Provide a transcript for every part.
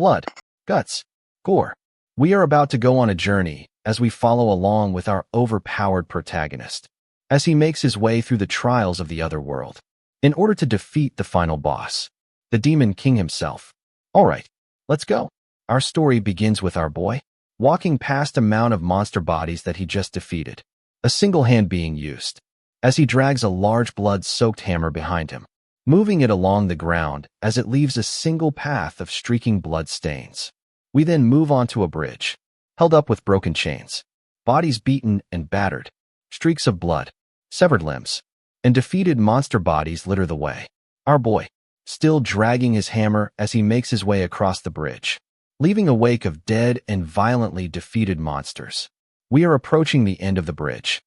blood, guts, gore. We are about to go on a journey as we follow along with our overpowered protagonist, as he makes his way through the trials of the Otherworld, in order to defeat the final boss, the Demon King himself. Alright, let's go. Our story begins with our boy walking past a mound of monster bodies that he just defeated, a single hand being used, as he drags a large blood-soaked hammer behind him, moving it along the ground as it leaves a single path of streaking blood stains. We then move on to a bridge, held up with broken chains, bodies beaten and battered, streaks of blood, severed limbs, and defeated monster bodies litter the way. Our boy, still dragging his hammer as he makes his way across the bridge, leaving a wake of dead and violently defeated monsters. We are approaching the end of the bridge,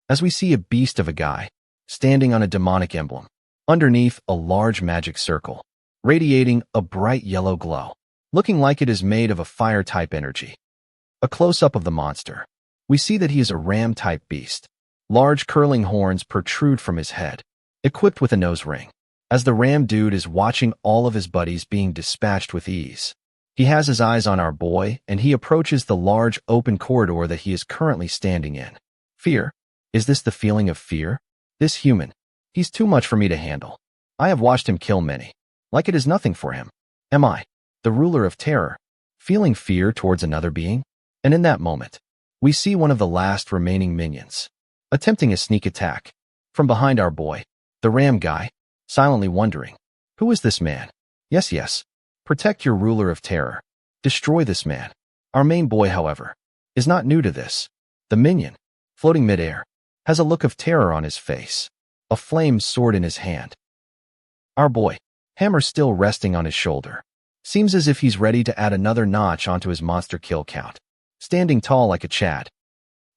as we see a beast of a guy standing on a demonic emblem, underneath a large magic circle, radiating a bright yellow glow, looking like it is made of a fire-type energy. A close-up of the monster. We see that he is a ram-type beast. Large curling horns protrude from his head, equipped with a nose ring, as the ram dude is watching all of his buddies being dispatched with ease. He has his eyes on our boy, and he approaches the large open corridor that he is currently standing in. Fear? Is this the feeling of fear? This human. He's too much for me to handle. I have watched him kill many, like it is nothing for him. Am I, the ruler of terror, feeling fear towards another being? And in that moment, we see one of the last remaining minions, attempting a sneak attack, from behind our boy, the ram guy, silently wondering, who is this man? Yes, protect your ruler of terror. Destroy this man. Our main boy, however, is not new to this. The minion, floating midair, has a look of terror on his face, a flamed sword in his hand. Our boy, hammer still resting on his shoulder, seems as if he's ready to add another notch onto his monster kill count, standing tall like a Chad.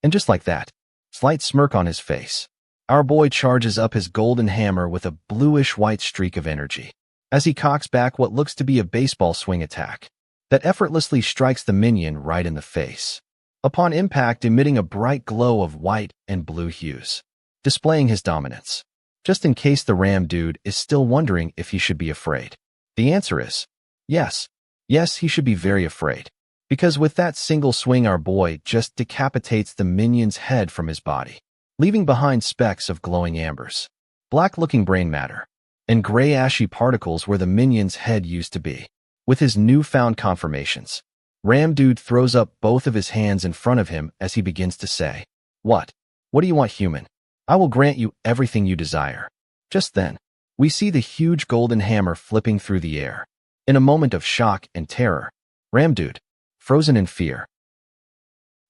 And just like that, slight smirk on his face, our boy charges up his golden hammer with a bluish-white streak of energy, as he cocks back what looks to be a baseball swing attack that effortlessly strikes the minion right in the face, upon impact emitting a bright glow of white and blue hues, displaying his dominance. Just in case the ram dude is still wondering if he should be afraid, the answer is yes. Yes, he should be very afraid, because with that single swing our boy just decapitates the minion's head from his body, leaving behind specks of glowing ambers, black-looking brain matter, and gray ashy particles where the minion's head used to be. With his newfound confirmations, Ram Dude throws up both of his hands in front of him as he begins to say, What do you want, human? I will grant you everything you desire. Just then, we see the huge golden hammer flipping through the air. In a moment of shock and terror, Ram Dude, frozen in fear,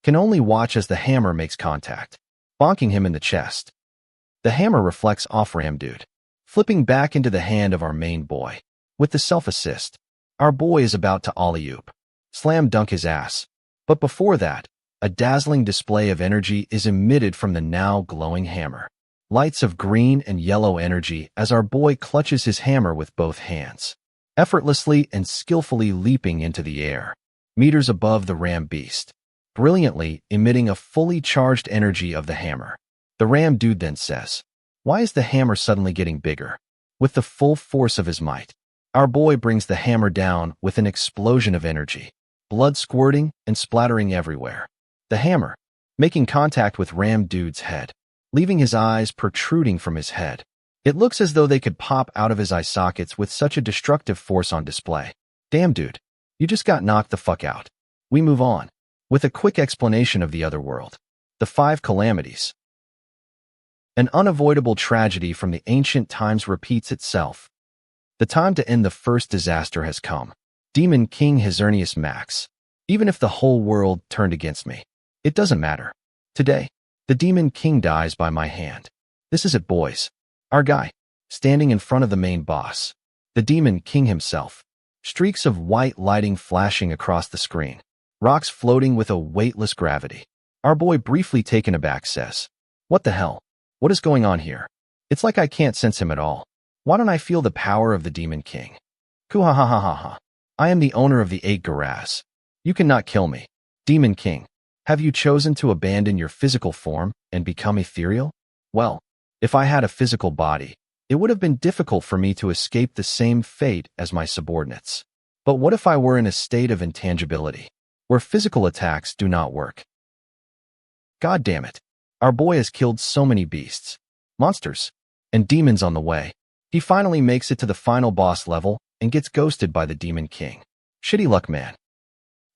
can only watch as the hammer makes contact, bonking him in the chest. The hammer reflects off Ram Dude, flipping back into the hand of our main boy. With the self-assist, our boy is about to alley-oop, slam dunk his ass. But before that, a dazzling display of energy is emitted from the now glowing hammer. Lights of green and yellow energy as our boy clutches his hammer with both hands, effortlessly and skillfully leaping into the air, meters above the ram beast, brilliantly emitting a fully charged energy of the hammer. The ram dude then says, Why is the hammer suddenly getting bigger? With the full force of his might, our boy brings the hammer down with an explosion of energy, blood squirting and splattering everywhere. The hammer, making contact with Ram Dude's head, leaving his eyes protruding from his head. It looks as though they could pop out of his eye sockets with such a destructive force on display. Damn, dude, you just got knocked the fuck out. We move on, with a quick explanation of the Otherworld. The 5 calamities. An unavoidable tragedy from the ancient times repeats itself. The time to end the first disaster has come. Demon King Hazernius Max. Even if the whole world turned against me, it doesn't matter. Today, the Demon King dies by my hand. This is it, boys. Our guy, standing in front of the main boss, the Demon King himself. Streaks of white lighting flashing across the screen. Rocks floating with a weightless gravity. Our boy, briefly taken aback, says, What the hell? What is going on here? It's like I can't sense him at all. Why don't I feel the power of the Demon King? Kuhahahaha. I am the owner of the 8 Garaz. You cannot kill me. Demon King, have you chosen to abandon your physical form and become ethereal? Well, if I had a physical body, it would have been difficult for me to escape the same fate as my subordinates. But what if I were in a state of intangibility, where physical attacks do not work? God damn it. Our boy has killed so many beasts, monsters, and demons on the way. He finally makes it to the final boss level and gets ghosted by the Demon King. Shitty luck, man.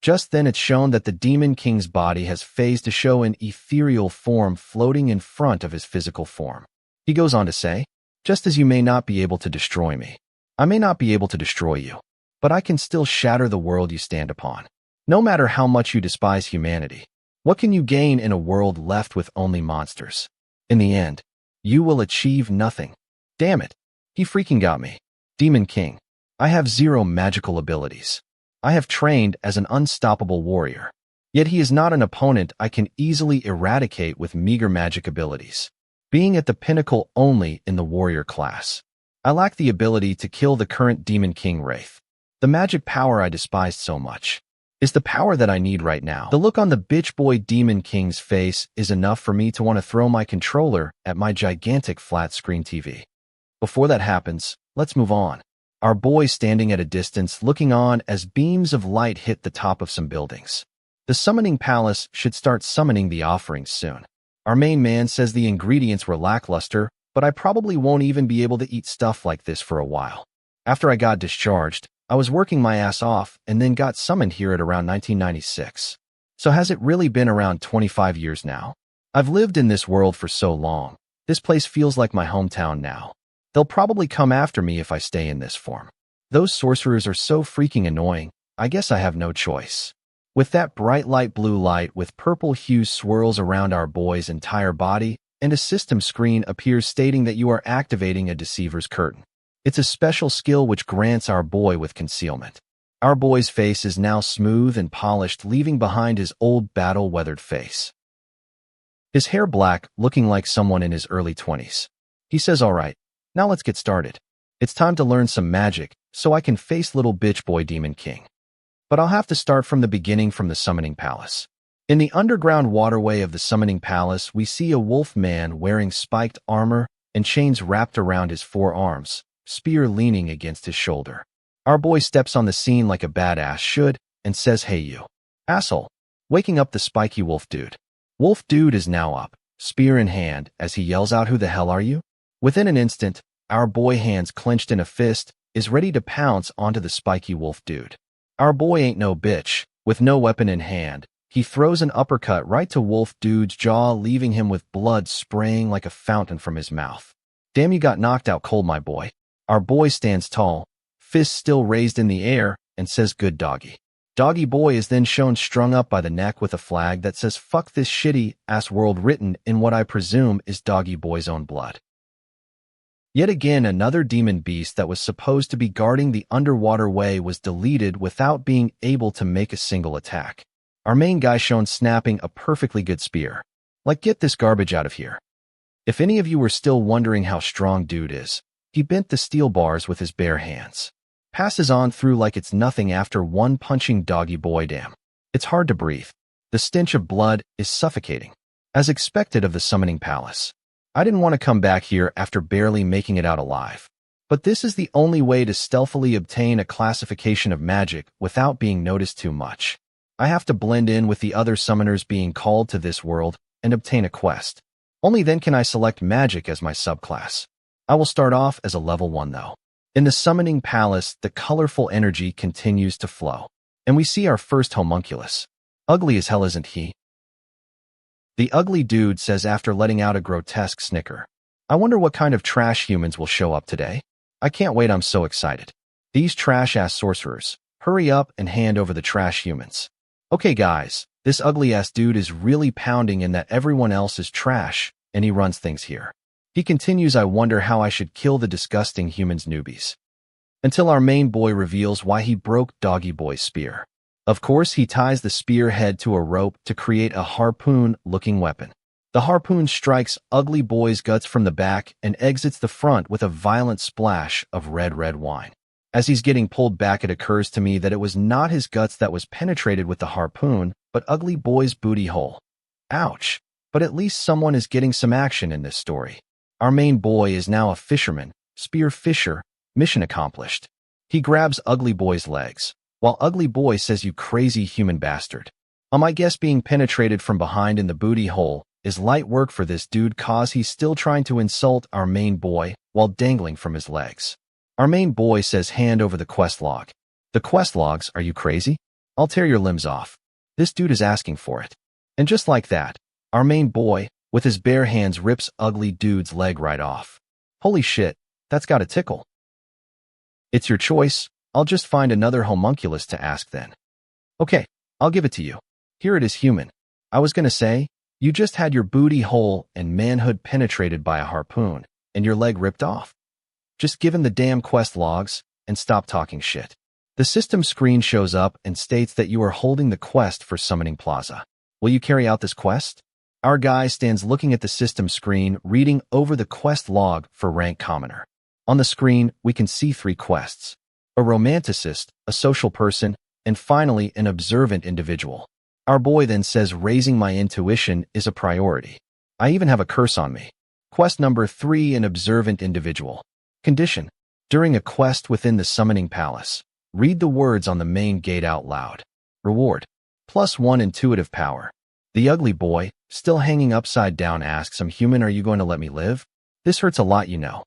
Just then it's shown that the Demon King's body has phased to show an ethereal form floating in front of his physical form. He goes on to say, "Just as you may not be able to destroy me, I may not be able to destroy you, but I can still shatter the world you stand upon. No matter how much you despise humanity, what can you gain in a world left with only monsters? In the end, you will achieve nothing." Damn it. He freaking got me. Demon King. I have zero magical abilities. I have trained as an unstoppable warrior. Yet he is not an opponent I can easily eradicate with meager magic abilities. Being at the pinnacle only in the warrior class, I lack the ability to kill the current Demon King Wraith. The magic power I despised so much is the power that I need right now. The look on the bitch boy Demon King's face is enough for me to want to throw my controller at my gigantic flat screen TV. Before that happens, let's move on. Our boy standing at a distance looking on as beams of light hit the top of some buildings. The summoning palace should start summoning the offerings soon. Our main man says the ingredients were lackluster, but I probably won't even be able to eat stuff like this for a while. After I got discharged, I was working my ass off and then got summoned here at around 1996. So has it really been around 25 years now? I've lived in this world for so long. This place feels like my hometown now. They'll probably come after me if I stay in this form. Those sorcerers are so freaking annoying, I guess I have no choice. With that bright light blue light with purple hues swirls around our boy's entire body, and a system screen appears stating that you are activating a Deceiver's Curtain. It's a special skill which grants our boy with concealment. Our boy's face is now smooth and polished, leaving behind his old battle-weathered face. His hair black, looking like someone in his early 20s. He says, "All right, now let's get started. It's time to learn some magic, so I can face little bitch boy Demon King. But I'll have to start from the beginning from the Summoning Palace." In the underground waterway of the Summoning Palace, we see a wolf man wearing spiked armor and chains wrapped around his forearms, spear leaning against his shoulder. Our boy steps on the scene like a badass should and says, "Hey you, asshole," waking up the spiky wolf dude. Wolf dude is now up, spear in hand, as he yells out, "Who the hell are you?" Within an instant, our boy, hands clenched in a fist, is ready to pounce onto the spiky wolf dude. Our boy ain't no bitch. With no weapon in hand, he throws an uppercut right to wolf dude's jaw, leaving him with blood spraying like a fountain from his mouth. Damn, you got knocked out cold, my boy. Our boy stands tall, fists still raised in the air, and says, "Good doggy." Doggy boy is then shown strung up by the neck with a flag that says, "Fuck this shitty ass world," written in what I presume is doggy boy's own blood. Yet again, another demon beast that was supposed to be guarding the underwater way was deleted without being able to make a single attack. Our main guy shown snapping a perfectly good spear. Like, get this garbage out of here. If any of you were still wondering how strong dude is, he bent the steel bars with his bare hands. Passes on through like it's nothing after one punching doggy boy. Damn. It's hard to breathe. The stench of blood is suffocating. As expected of the Summoning Palace, I didn't want to come back here after barely making it out alive. But this is the only way to stealthily obtain a classification of magic without being noticed too much. I have to blend in with the other summoners being called to this world and obtain a quest. Only then can I select magic as my subclass. I will start off as a level 1 though. In the Summoning Palace, the colorful energy continues to flow, and we see our first homunculus. Ugly as hell, isn't he? The ugly dude says after letting out a grotesque snicker. I wonder what kind of trash humans will show up today. I can't wait, I'm so excited. These trash-ass sorcerers, hurry up and hand over the trash humans. Okay guys, this ugly-ass dude is really pounding in that everyone else is trash, and he runs things here. He continues, I wonder how I should kill the disgusting humans newbies. Until our main boy reveals why he broke Doggy Boy's spear. Of course, he ties the spearhead to a rope to create a harpoon-looking weapon. The harpoon strikes Ugly Boy's guts from the back and exits the front with a violent splash of red wine. As he's getting pulled back, it occurs to me that it was not his guts that was penetrated with the harpoon, but Ugly Boy's booty hole. Ouch. But at least someone is getting some action in this story. Our main boy is now a fisherman, spear fisher, mission accomplished. He grabs Ugly Boy's legs, while Ugly Boy says you crazy human bastard. I guess being penetrated from behind in the booty hole is light work for this dude cause he's still trying to insult our main boy while dangling from his legs. Our main boy says hand over the quest log. The quest logs, are you crazy? I'll tear your limbs off. This dude is asking for it. And just like that, our main boy, with his bare hands rips Ugly Dude's leg right off. Holy shit, that's gotta tickle. It's your choice, I'll just find another homunculus to ask then. Okay, I'll give it to you. Here it is, human. I was gonna say, you just had your booty hole and manhood penetrated by a harpoon, and your leg ripped off. Just give him the damn quest logs, and stop talking shit. The system screen shows up and states that you are holding the quest for Summoning Plaza. Will you carry out this quest? Our guy stands looking at the system screen, reading over the quest log for rank commoner. On the screen, we can see 3 quests: a romanticist, a social person, and finally an observant individual. Our boy then says raising my intuition is a priority. I even have a curse on me. Quest number 3, an observant individual. Condition: during a quest within the Summoning Palace, read the words on the main gate out loud. Reward: +1 intuitive power. The Ugly Boy, still hanging upside down, asks him, human, are you going to let me live? This hurts a lot, you know.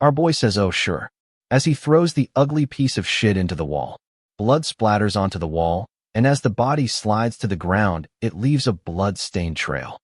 Our boy says, oh sure, as he throws the ugly piece of shit into the wall. Blood splatters onto the wall, and as the body slides to the ground, it leaves a blood-stained trail.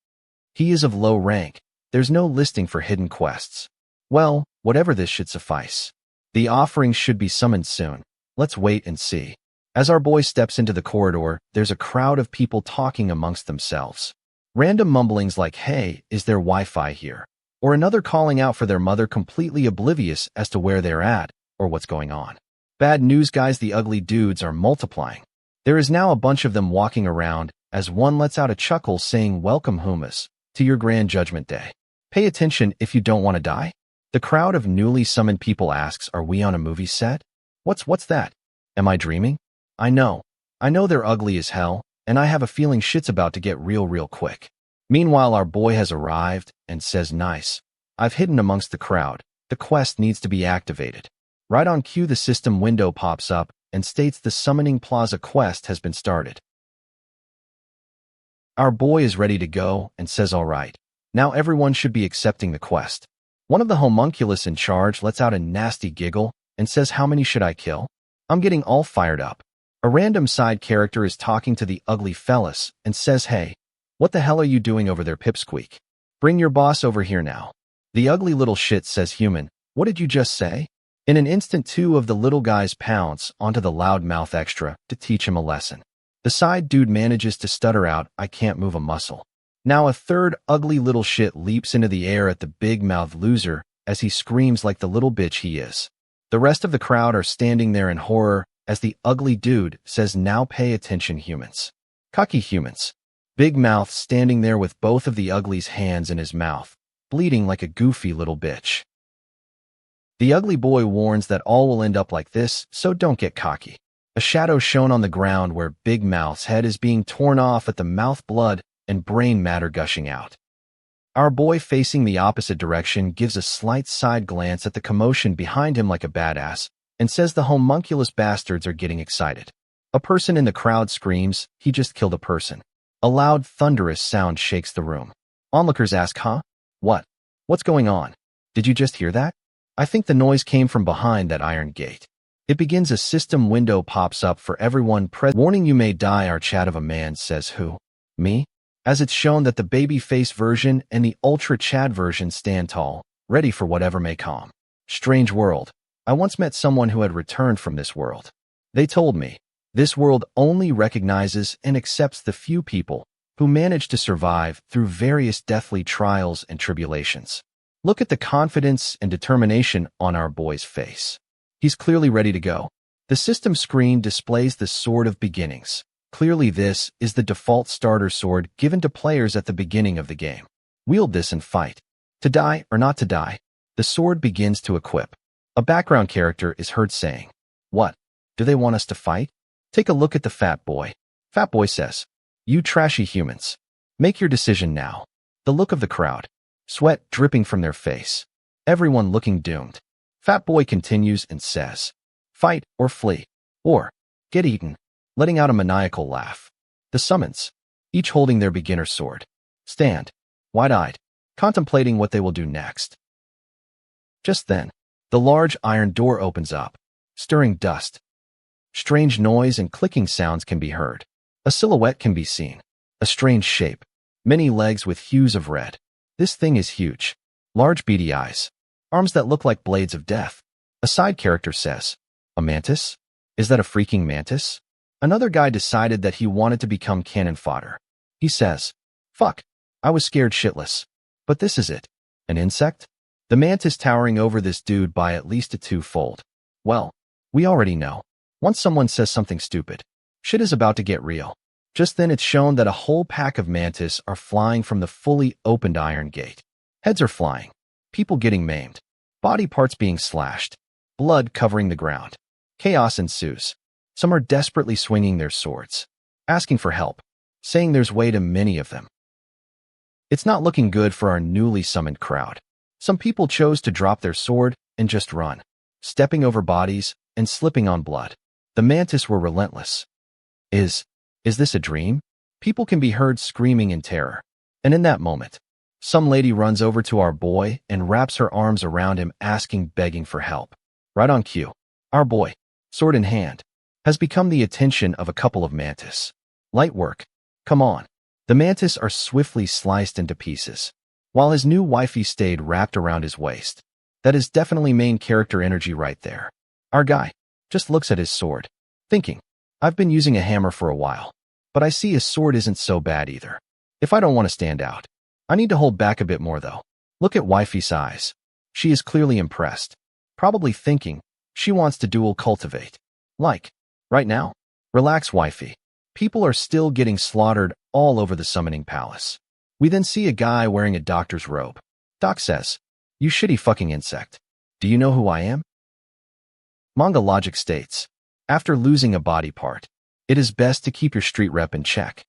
He is of low rank. There's no listing for hidden quests. Well, whatever, this should suffice. The offerings should be summoned soon. Let's wait and see. As our boy steps into the corridor, there's a crowd of people talking amongst themselves. Random mumblings like, hey, is there Wi-Fi here? Or another calling out for their mother, completely oblivious as to where they're at or what's going on. Bad news, guys, the ugly dudes are multiplying. There is now a bunch of them walking around as one lets out a chuckle saying, welcome, Humas, to your grand judgment day. Pay attention if you don't want to die. The crowd of newly summoned people asks, are we on a movie set? What's that? Am I dreaming? I know they're ugly as hell, and I have a feeling shit's about to get real quick. Meanwhile, our boy has arrived and says, nice. I've hidden amongst the crowd. The quest needs to be activated. Right on cue, the system window pops up and states the Summoning Plaza quest has been started. Our boy is ready to go and says, all right. Now everyone should be accepting the quest. One of the homunculus in charge lets out a nasty giggle and says, how many should I kill? I'm getting all fired up. A random side character is talking to the ugly fellas and says, hey, what the hell are you doing over there, Pipsqueak? Bring your boss over here now. The ugly little shit says, human, what did you just say? In an instant, 2 of the little guys pounce onto the loudmouth extra to teach him a lesson. The side dude manages to stutter out, I can't move a muscle. Now a third ugly little shit leaps into the air at the big-mouthed loser as he screams like the little bitch he is. The rest of the crowd are standing there in horror as the ugly dude says, now pay attention, humans. Cocky humans. Big Mouth standing there with both of the ugly's hands in his mouth, bleeding like a goofy little bitch. The ugly boy warns that all will end up like this, so don't get cocky. A shadow shown on the ground where Big Mouth's head is being torn off at the mouth, blood and brain matter gushing out. Our boy, facing the opposite direction, gives a slight side glance at the commotion behind him like a badass and says the homunculus bastards are getting excited. A person in the crowd screams, he just killed a person. A loud, thunderous sound shakes the room. Onlookers ask, huh? What? What's going on? Did you just hear that? I think the noise came from behind that iron gate. It begins, a system window pops up for everyone present. Warning, you may die. Our chat of a man says, who? Me? As it's shown that the babyface version and the ultra Chad version stand tall, ready for whatever may come. Strange world. I once met someone who had returned from this world. They told me, this world only recognizes and accepts the few people who manage to survive through various deathly trials and tribulations. Look at the confidence and determination on our boy's face. He's clearly ready to go. The system screen displays the Sword of Beginnings. Clearly this is the default starter sword given to players at the beginning of the game. Wield this and fight. To die or not to die, the sword begins to equip. A background character is heard saying, what? Do they want us to fight? Take a look at the fat boy. Fat boy says, you trashy humans. Make your decision now. The look of the crowd. Sweat dripping from their face. Everyone looking doomed. Fat boy continues and says, fight or flee. or get eaten, letting out a maniacal laugh. The summons, each holding their beginner sword, stand, wide-eyed, contemplating what they will do next. Just then, the large iron door opens up, stirring dust. Strange noise and clicking sounds can be heard. A silhouette can be seen, a strange shape, many legs with hues of red. This thing is huge. Large beady eyes, arms that look like blades of death. A side character says, "A mantis? Is that a freaking mantis?" Another guy decided that he wanted to become cannon fodder. He says, "Fuck, I was scared shitless. But this is it. An insect?" The mantis towering over this dude by at least a two-fold. Well, we already know. Once someone says something stupid, shit is about to get real. Just then it's shown that a whole pack of mantis are flying from the fully opened iron gate. Heads are flying, people getting maimed, body parts being slashed, blood covering the ground. Chaos ensues. Some are desperately swinging their swords, asking for help, saying there's way too many of them. It's not looking good for our newly summoned crowd. Some people chose to drop their sword and just run, stepping over bodies and slipping on blood. The mantis were relentless. Is this a dream? People can be heard screaming in terror. And in that moment, some lady runs over to our boy and wraps her arms around him, begging for help. Right on cue, our boy, sword in hand, has become the attention of a couple of mantis. Light work. Come on. The mantis are swiftly sliced into pieces, while his new wifey stayed wrapped around his waist. That is definitely main character energy right there. Our guy just looks at his sword, thinking, I've been using a hammer for a while, but I see his sword isn't so bad either. If I don't want to stand out, I need to hold back a bit more though. Look at wifey's eyes. She is clearly impressed, probably thinking she wants to dual cultivate. Like, right now? Relax, wifey. People are still getting slaughtered all over the summoning palace. We then see a guy wearing a doctor's robe. Doc says, "You shitty fucking insect. Do you know who I am?" Manga logic states, after losing a body part, it is best to keep your street rep in check.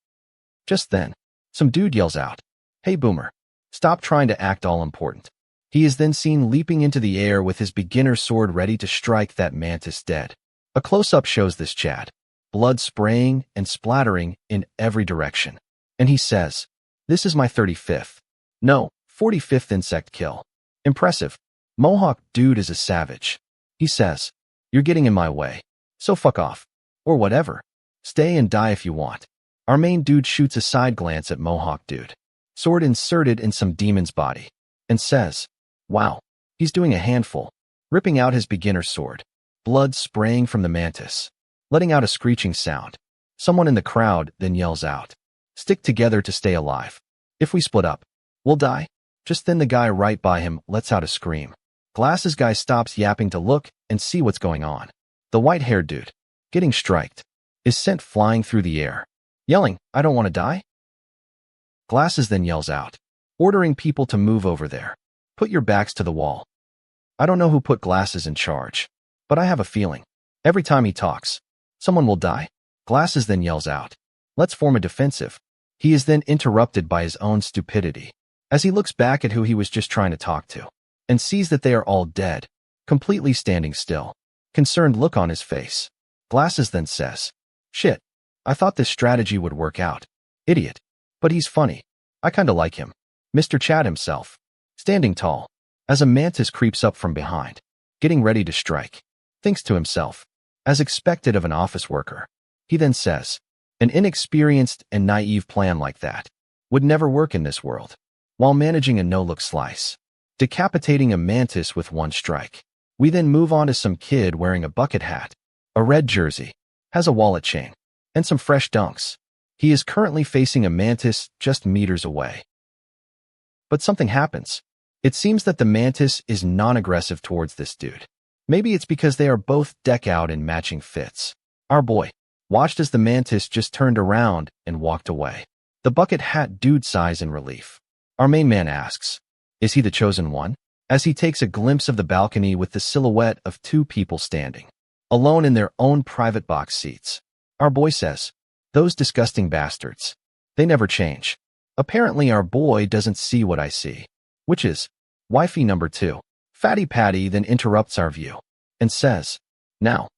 Just then, some dude yells out, "Hey boomer, stop trying to act all important." He is then seen leaping into the air with his beginner sword ready to strike that mantis dead. A close-up shows this Chad, blood spraying and splattering in every direction. And he says, "This is my 35th. No, 45th insect kill. Impressive. Mohawk dude is a savage." He says, "You're getting in my way, so fuck off. Or whatever. Stay and die if you want." Our main dude shoots a side glance at Mohawk dude, sword inserted in some demon's body, and says, "Wow, he's doing a handful," ripping out his beginner sword, blood spraying from the mantis, letting out a screeching sound. Someone in the crowd then yells out, "Stick together to stay alive. If we split up, we'll die." Just then the guy right by him lets out a scream. Glasses guy stops yapping to look and see what's going on. The white-haired dude, getting striked, is sent flying through the air, yelling, "I don't want to die." Glasses then yells out, ordering people to move over there. "Put your backs to the wall." I don't know who put Glasses in charge, but I have a feeling, every time he talks, someone will die. Glasses then yells out, "Let's form a defensive." He is then interrupted by his own stupidity, as he looks back at who he was just trying to talk to, and sees that they are all dead, completely standing still, concerned look on his face. Glasses then says, "Shit, I thought this strategy would work out. Idiot. But he's funny. I kinda like him." Mr. Chad himself, standing tall, as a mantis creeps up from behind, getting ready to strike, thinks to himself, as expected of an office worker. He then says, "An inexperienced and naive plan like that would never work in this world," while managing a no-look slice, decapitating a mantis with one strike. We then move on to some kid wearing a bucket hat, a red jersey, has a wallet chain, and some fresh dunks. He is currently facing a mantis just meters away. But something happens. It seems that the mantis is non-aggressive towards this dude. Maybe it's because they are both decked out in matching fits. Our boy watched as the mantis just turned around and walked away. The bucket hat dude sighs in relief. Our main man asks, "Is he the chosen one?" as he takes a glimpse of the balcony with the silhouette of two people standing, alone in their own private box seats. Our boy says, "Those disgusting bastards. They never change." Apparently our boy doesn't see what I see, which is wifey number 2. Fatty Patty then interrupts our view and says, Now,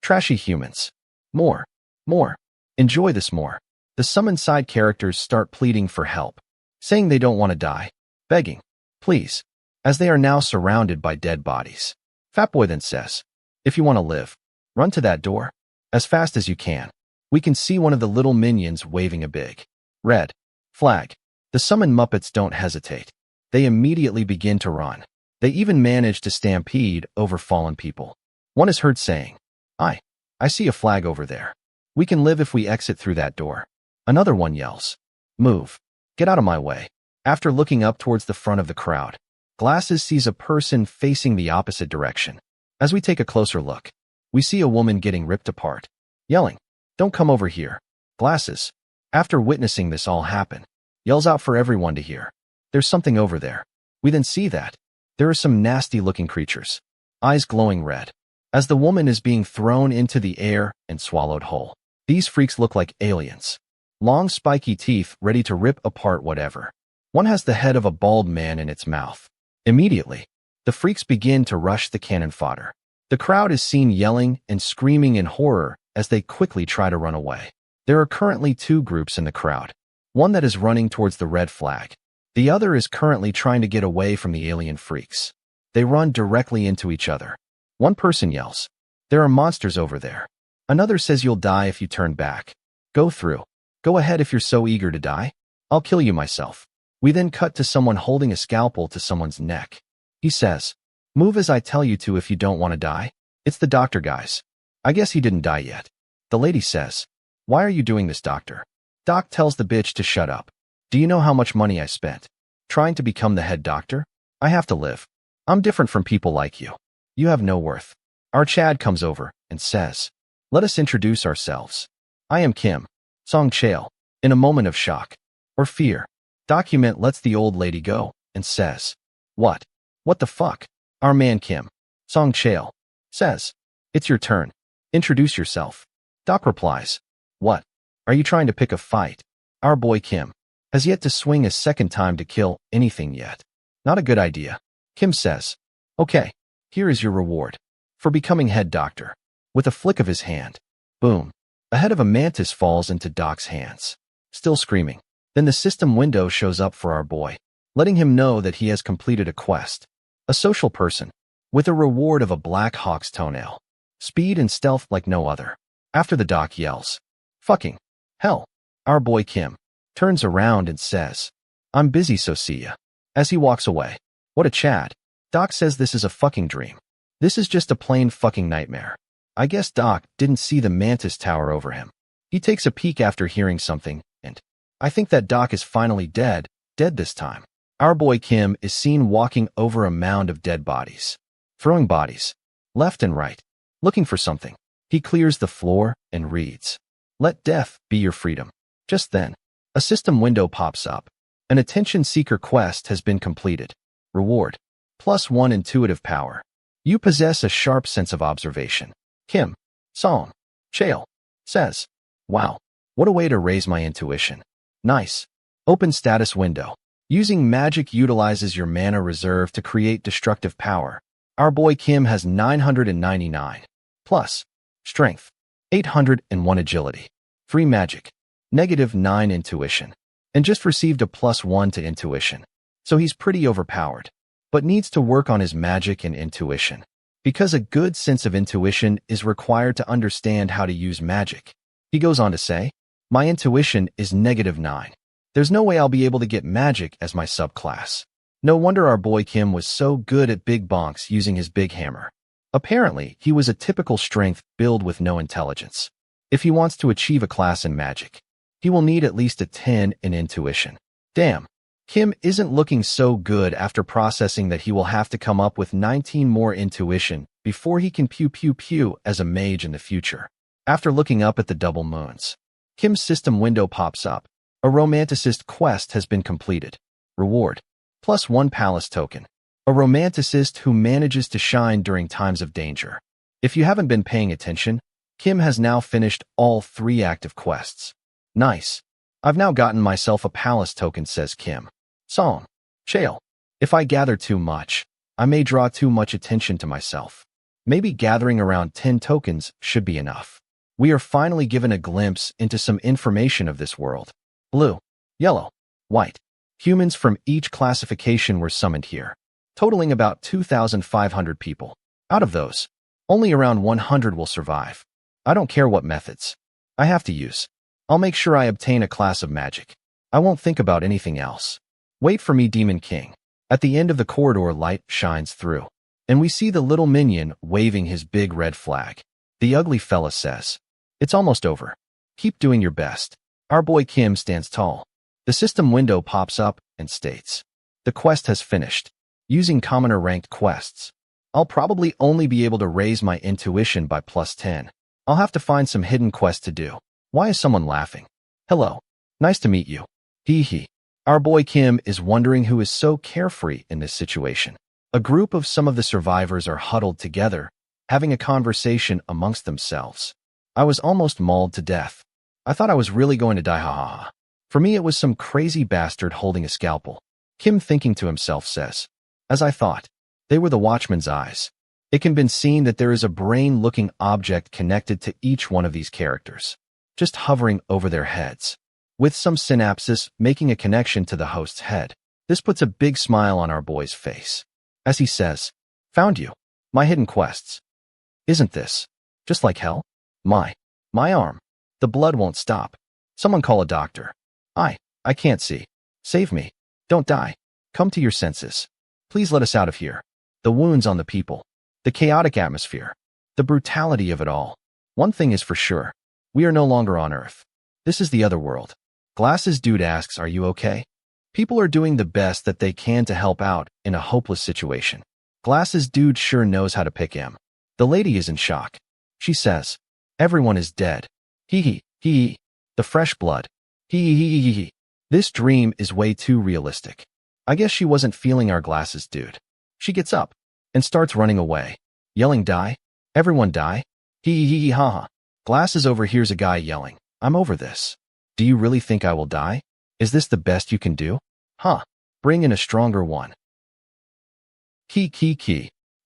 Trashy humans. More. More. Enjoy this more. The summoned side characters start pleading for help, saying they don't want to die, begging, please, as they are now surrounded by dead bodies. Fatboy then says, if you want to live, run to that door, as fast as you can. We can see one of the little minions waving a big, red flag. The summoned Muppets don't hesitate. They immediately begin to run. They even manage to stampede over fallen people. One is heard saying, I see a flag over there. We can live if we exit through that door. Another one yells, move. Get out of my way. After looking up towards the front of the crowd, Glasses sees a person facing the opposite direction. As we take a closer look, we see a woman getting ripped apart, yelling, don't come over here. Glasses, after witnessing this all happen, yells out for everyone to hear, there's something over there. We then see that there are some nasty-looking creatures, eyes glowing red, as the woman is being thrown into the air and swallowed whole. These freaks look like aliens. Long spiky teeth ready to rip apart whatever. One has the head of a bald man in its mouth. Immediately, the freaks begin to rush the cannon fodder. The crowd is seen yelling and screaming in horror as they quickly try to run away. There are currently two groups in the crowd. One that is running towards the red flag. The other is currently trying to get away from the alien freaks. They run directly into each other. One person yells, there are monsters over there. Another says you'll die if you turn back. Go through. Go ahead if you're so eager to die. I'll kill you myself. We then cut to someone holding a scalpel to someone's neck. He says, move as I tell you to if you don't want to die. It's the doctor, guys. I guess he didn't die yet. The lady says, why are you doing this, doctor? Doc tells the bitch to shut up. Do you know how much money I spent trying to become the head doctor? I have to live. I'm different from people like you. You have no worth. Our Chad comes over and says, let us introduce ourselves. I am Kim Song-chail. In a moment of shock or fear, Document lets the old lady go and says, what? What the fuck? Our man Kim Song-chail says, it's your turn. Introduce yourself. Doc replies, what? Are you trying to pick a fight? Our boy Kim has yet to swing a second time to kill anything yet. Not a good idea. Kim says, okay, here is your reward for becoming head doctor. With a flick of his hand, boom, a head of a mantis falls into Doc's hands, still screaming. Then the system window shows up for our boy, letting him know that he has completed a quest. A social person, with a reward of a black hawk's toenail. Speed and stealth like no other. After the Doc yells, fucking hell, our boy Kim turns around and says, I'm busy, so see ya. As he walks away, what a Chad. Doc says this is a fucking dream. This is just a plain fucking nightmare. I guess Doc didn't see the mantis tower over him. He takes a peek after hearing something, and I think that Doc is finally dead this time. Our boy Kim is seen walking over a mound of dead bodies, throwing bodies left and right, looking for something. He clears the floor and reads, let death be your freedom. Just then, a system window pops up. An attention seeker quest has been completed. Reward, +1 intuitive power. You possess a sharp sense of observation. Kim Song-chail says, wow, what a way to raise my intuition. Nice. Open status window. Using magic utilizes your mana reserve to create destructive power. Our boy Kim has 999 plus strength, 801 agility, 3 magic, -9 intuition, and just received a +1 to intuition. So he's pretty overpowered, but needs to work on his magic and intuition, because a good sense of intuition is required to understand how to use magic. He goes on to say, my intuition is -9. There's no way I'll be able to get magic as my subclass. No wonder our boy Kim was so good at big bonks using his big hammer. Apparently, he was a typical strength build with no intelligence. If he wants to achieve a class in magic, he will need at least a 10 in intuition. Damn, Kim isn't looking so good after processing that he will have to come up with 19 more intuition before he can pew as a mage in the future. After looking up at the double moons, Kim's system window pops up. A romanticist quest has been completed. Reward, +1 palace token. A romanticist who manages to shine during times of danger. If you haven't been paying attention, Kim has now finished all 3 active quests. Nice. I've now gotten myself a palace token, says Kim Song-chail. If I gather too much, I may draw too much attention to myself. Maybe gathering around 10 tokens should be enough. We are finally given a glimpse into some information of this world. Blue, yellow, white. Humans from each classification were summoned here, totaling about 2,500 people. Out of those, only around 100 will survive. I don't care what methods I have to use. I'll make sure I obtain a class of magic. I won't think about anything else. Wait for me, Demon King. At the end of the corridor, light shines through, and we see the little minion waving his big red flag. The ugly fella says, "It's almost over. Keep doing your best." Our boy Kim stands tall. The system window pops up and states, "The quest has finished." Using commoner ranked quests, I'll probably only be able to raise my intuition by +10. I'll have to find some hidden quest to do. Why is someone laughing? Hello. Nice to meet you. Hee hee. Our boy Kim is wondering who is so carefree in this situation. A group of some of the survivors are huddled together, having a conversation amongst themselves. I was almost mauled to death. I thought I was really going to die, ha ha ha. For me, it was some crazy bastard holding a scalpel. Kim, thinking to himself, says, "As I thought, they were the Watchman's eyes." It can be seen that there is a brain-looking object connected to each one of these characters, just hovering over their heads, with some synapses making a connection to the host's head. This puts a big smile on our boy's face, as he says, "Found you. My hidden quests. Isn't this just like hell? My arm. The blood won't stop. Someone call a doctor. I can't see. Save me. Don't die. Come to your senses. Please let us out of here." The wounds on the people, the chaotic atmosphere, the brutality of it all. One thing is for sure. We are no longer on Earth. This is the other world. Glasses Dude asks, "Are you okay?" People are doing the best that they can to help out in a hopeless situation. Glasses Dude sure knows how to pick him. The lady is in shock. She says, "Everyone is dead. Hee hee, hee hee. The fresh blood. Hee hee hee hee. This dream is way too realistic." I guess she wasn't feeling our Glasses Dude. She gets up and starts running away, yelling, "Die! Everyone die! Hee hee hee ha ha." Glasses overhears a guy yelling, "I'm over this. Do you really think I will die? Is this the best you can do? Huh. Bring in a stronger one." Key.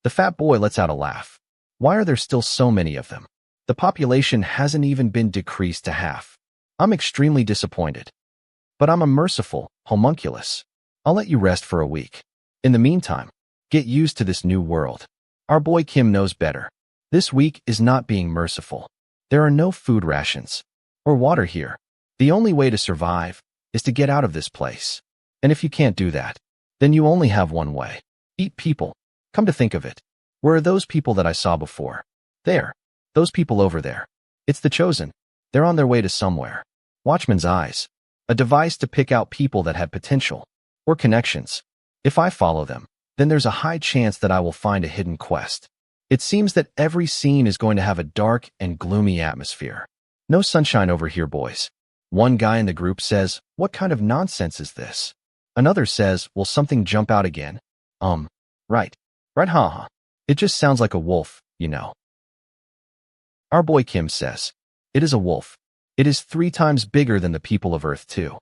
The fat boy lets out a laugh. Why are there still so many of them? The population hasn't even been decreased to half. I'm extremely disappointed. But I'm a merciful homunculus. I'll let you rest for a week. In the meantime, get used to this new world. Our boy Kim knows better. This week is not being merciful. There are no food rations or water here. The only way to survive is to get out of this place. And if you can't do that, then you only have one way. Eat people. Come to think of it, where are those people that I saw before? There. Those people over there. It's the Chosen. They're on their way to somewhere. Watchman's eyes. A device to pick out people that have potential or connections. If I follow them, then there's a high chance that I will find a hidden quest. It seems that every scene is going to have a dark and gloomy atmosphere. No sunshine over here, boys. One guy in the group says, "What kind of nonsense is this?" Another says, "Will something jump out again?" Right, haha. It just sounds like a wolf, you know. Our boy Kim says, "It is a wolf. It is 3 times bigger than the people of Earth too."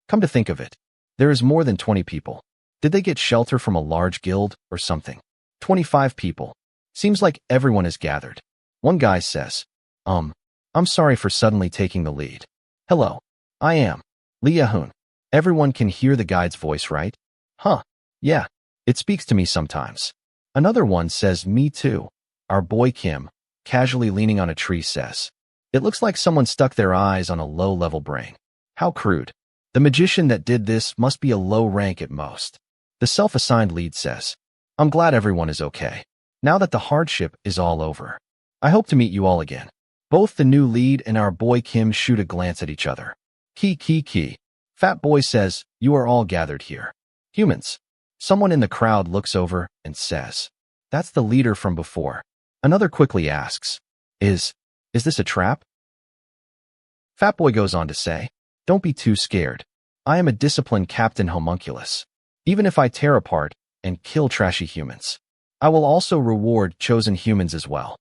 Come to think of it, there is more than 20 people. Did they get shelter from a large guild or something? 25 people. Seems like everyone is gathered. One guy says, I'm sorry for suddenly taking the lead. Hello, I am Leahun. Everyone can hear the guide's voice, right? Huh, yeah, it speaks to me sometimes. Another one says, "Me too." Our boy Kim, casually leaning on a tree, says, "It looks like someone stuck their eyes on a low-level brain. How crude. The magician that did this must be a low rank at most." The self-assigned lead says, "I'm glad everyone is okay. Now that the hardship is all over. I hope to meet you all again." Both the new lead and our boy Kim shoot a glance at each other. Key. Fat boy says, "You are all gathered here. Humans." Someone in the crowd looks over and says, "That's the leader from before." Another quickly asks, Is this a trap?" Fat boy goes on to say, "Don't be too scared. I am a disciplined Captain Homunculus. Even if I tear apart and kill trashy humans, I will also reward chosen humans as well."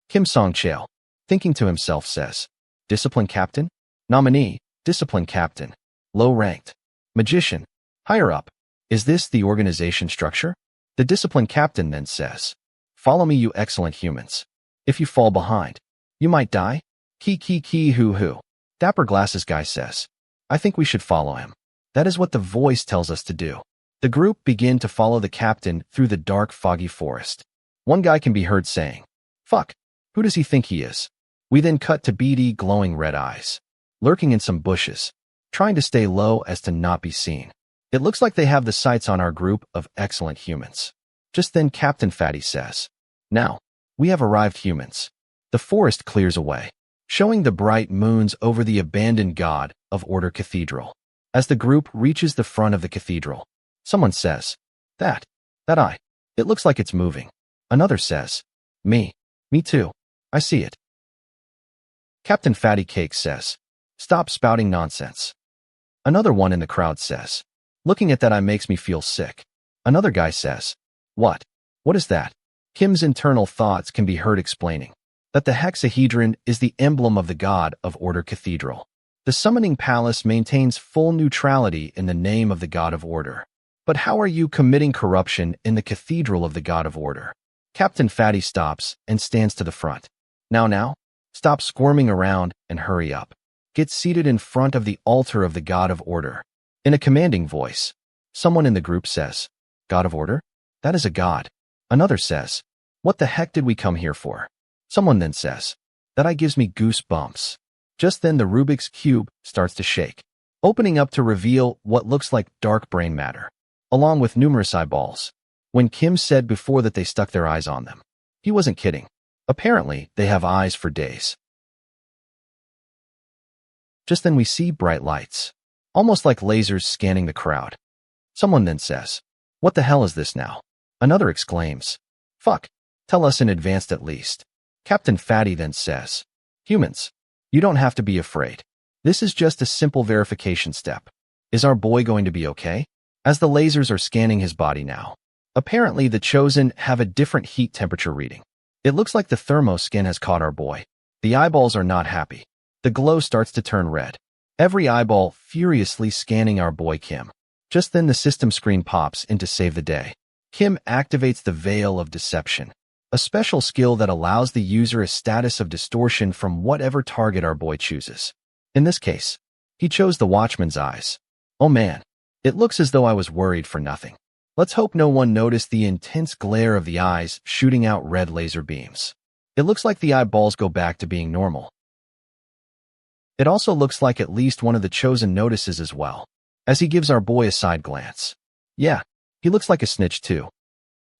Kim Song-cheol, thinking to himself, says, "Discipline Captain? Nominee, Discipline Captain. Low-ranked. Magician. Higher up. Is this the organization structure?" The Discipline Captain then says, Follow me, you excellent humans. If you fall behind, you might die. Key, hoo. Dapper glasses guy says. I think we should follow him. That is what the voice tells us to do. The group begin to follow the captain through the dark, foggy forest. One guy can be heard saying, "Fuck, who does he think he is?" We then cut to beady, glowing red eyes, lurking in some bushes, trying to stay low as to not be seen. It looks like they have the sights on our group of excellent humans. Just then Captain Fatty says, "Now, we have arrived, humans." The forest clears away, showing the bright moons over the abandoned God of Order Cathedral. As the group reaches the front of the cathedral, someone says, That eye, it looks like it's moving." Another says, Me too, I see it." Captain Fatty Cake says, "Stop spouting nonsense." Another one in the crowd says, "Looking at that eye makes me feel sick." Another guy says, What is that?" Kim's internal thoughts can be heard explaining that the hexahedron is the emblem of the God of Order Cathedral. The summoning palace maintains full neutrality in the name of the God of Order. But how are you committing corruption in the Cathedral of the God of Order? Captain Fatty stops and stands to the front. Now, stop squirming around and hurry up. Get seated in front of the altar of the God of Order. In a commanding voice, someone in the group says, "God of Order? That is a god." Another says, "What the heck did we come here for?" Someone then says, "That eye gives me goosebumps." Just then the Rubik's Cube starts to shake, opening up to reveal what looks like dark brain matter, along with numerous eyeballs. When Kim said before that they stuck their eyes on them, he wasn't kidding. Apparently, they have eyes for days. Just then we see bright lights, almost like lasers scanning the crowd. Someone then says, "What the hell is this now?" Another exclaims, "Fuck, tell us in advance at least." Captain Fatty then says, "Humans, you don't have to be afraid. This is just a simple verification step. Is our boy going to be okay?" As the lasers are scanning his body now, apparently the Chosen have a different heat temperature reading. It looks like the thermoscan has caught our boy. The eyeballs are not happy. The glow starts to turn red, every eyeball furiously scanning our boy Kim. Just then the system screen pops in to save the day. Kim activates the Veil of Deception, a special skill that allows the user a status of distortion from whatever target our boy chooses. In this case, he chose the Watchman's eyes. Oh man, it looks as though I was worried for nothing. Let's hope no one noticed the intense glare of the eyes shooting out red laser beams. It looks like the eyeballs go back to being normal. It also looks like at least one of the Chosen notices as well, as he gives our boy a side glance. Yeah, he looks like a snitch too.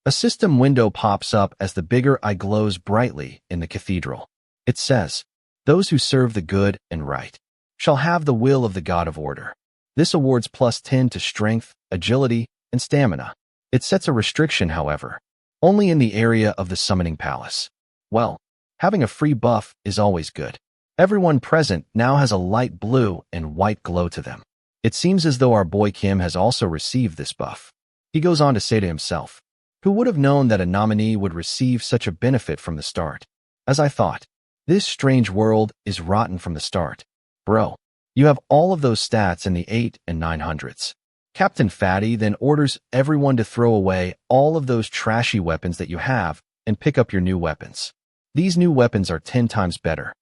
A system window pops up as the bigger eye glows brightly in the cathedral. It says, "Those who serve the good and right shall have the will of the God of Order." This awards +10 to strength, agility, and stamina. It sets a restriction, however, only in the area of the summoning palace. Well, having a free buff is always good. Everyone present now has a light blue and white glow to them. It seems as though our boy Kim has also received this buff. He goes on to say to himself, "Who would have known that a nominee would receive such a benefit from the start? As I thought, this strange world is rotten from the start. Bro, you have all of those stats in the 8 and 900s. Captain Fatty then orders everyone to throw away all of those trashy weapons that you have and pick up your new weapons. These new weapons are 10 times better.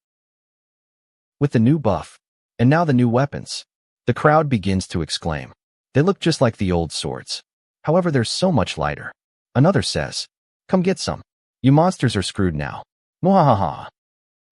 With the new buff, and now the new weapons." The crowd begins to exclaim. They look just like the old swords. However, they're so much lighter. Another says, "Come get some. You monsters are screwed now." Mwahaha.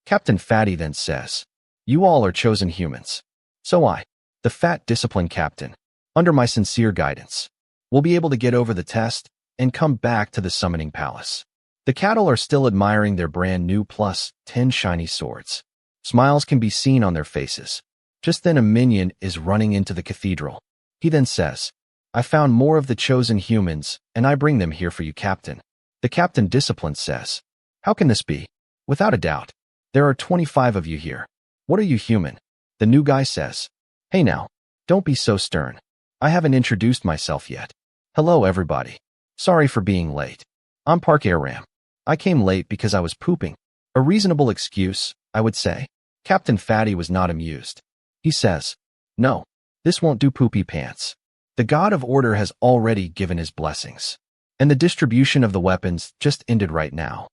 Captain Fatty then says, "You all are chosen humans. So I, the fat discipline captain, under my sincere guidance, will be able to get over the test and come back to the summoning palace." The cattle are still admiring their brand new +10 shiny swords. Smiles can be seen on their faces. Just then a minion is running into the cathedral. He then says, "I found more of the chosen humans, and I bring them here for you, Captain." The Captain Discipline says, "How can this be? Without a doubt, there are 25 of you here. What are you, human?" The new guy says, "Hey now, don't be so stern. I haven't introduced myself yet. Hello everybody. Sorry for being late. I'm Park Aram. I came late because I was pooping. A reasonable excuse, I would say." Captain Fatty was not amused. He says, "No, this won't do, poopy pants. The God of Order has already given his blessings. And the distribution of the weapons just ended right now.